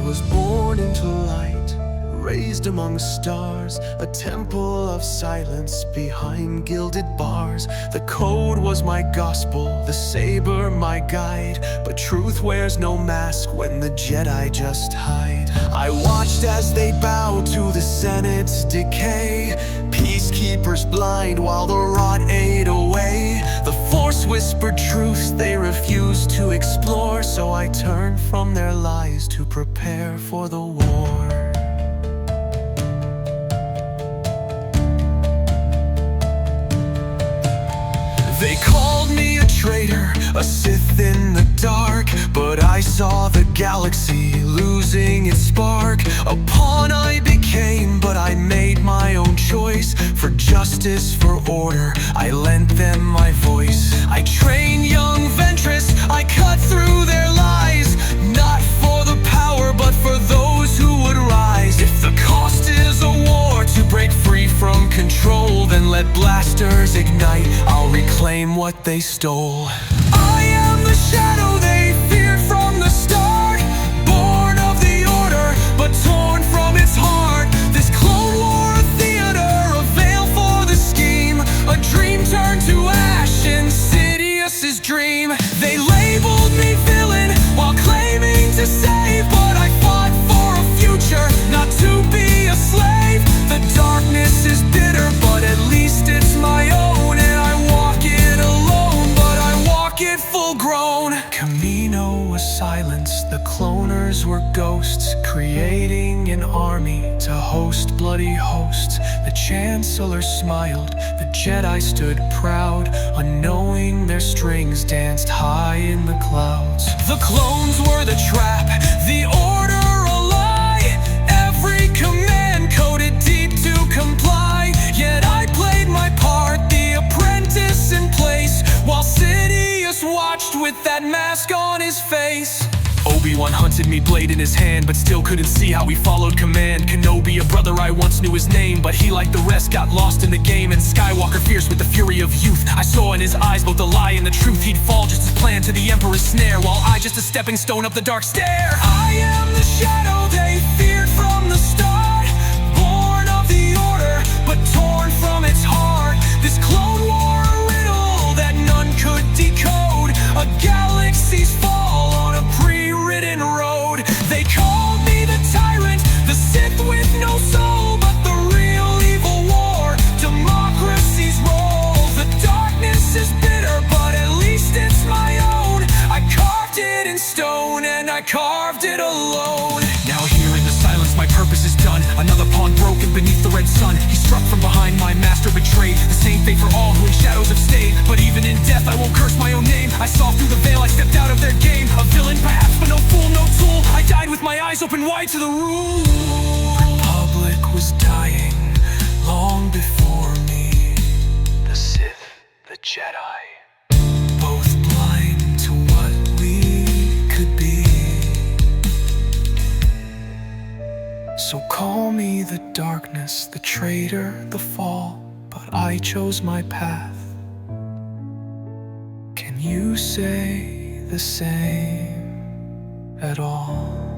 was born into light, raised among the stars, a temple of silence behind gilded bars. The code was my gospel, the saber my guide, but truth wears no mask when the Jedi just hide. I watched as they bowed to the Senate's decay, peacekeepers blind while the rot ate away. The Force whispered truths they refused to explore, so I turned from their lies to prepare for the war. They called me a traitor, a Sith in the dark, but I saw the galaxy losing its spark. A pawn I became, but I made my own choice. For justice, for order, I lent them my voice. I trained young Ventress, I cut through their lies, not for the power, but for those who would rise. If the cost is a war to break free from control, then let blasters ignite, I'll reclaim what they stole. I am the shadow they feared from the start, born of the order, but torn from its heart. This clone war a theater, a veil for the scheme, a dream turned to ash in Sidious's dream. They labeled me villain while claiming to save, but I fought for a future, not to be a slave. The darkness is bitter, but at least it's my own, and I walk it alone, but I walk it full grown. Camino was silence, the cloners were ghosts, creating an army to host bloody hosts. The Chancellor smiled, the Jedi stood proud, unknowing their strings danced high in the clouds. The clones were the trap, the order a lie, every command coded deep to comply. Yet I played my part, the apprentice in place, while Sidious watched with that mask on his face. Obi-Wan hunted me, blade in his hand, but still couldn't see how he followed command. Kenobi, a brother I once knew his name, but he, like the rest, got lost in the game. And Skywalker, fierce with the fury of youth, I saw in his eyes both the lie and the truth. He'd fall just as planned to the Emperor's snare, while I just a stepping stone up the dark stair. I am the shadow they feared from the start, born of the order, but torn from its heart. This clone war a riddle that none could decode, a galaxy's fall on a pre-written road. They called me the tyrant, the Sith with no soul, but the real evil war, democracy's role. The darkness is bitter, but at least it's my own. I carved it in stone, and I carved it alone. Now here in the silence, my purpose is done. Another pawn broken beneath the red sun. He struck from behind, my master betrayed. The same fate for all who in shadows have stayed. But even in death, I won't curse my own name. I saw through the veil, I stepped out of their game. A villain perhaps, but no fool, no tool. I died with my eyes open wide to the rule. Republic was dying long before me. The Sith, the Jedi, both blind to what we could be. So call me the darkness, the traitor, the fall, but I chose my path. Can you say the same at all?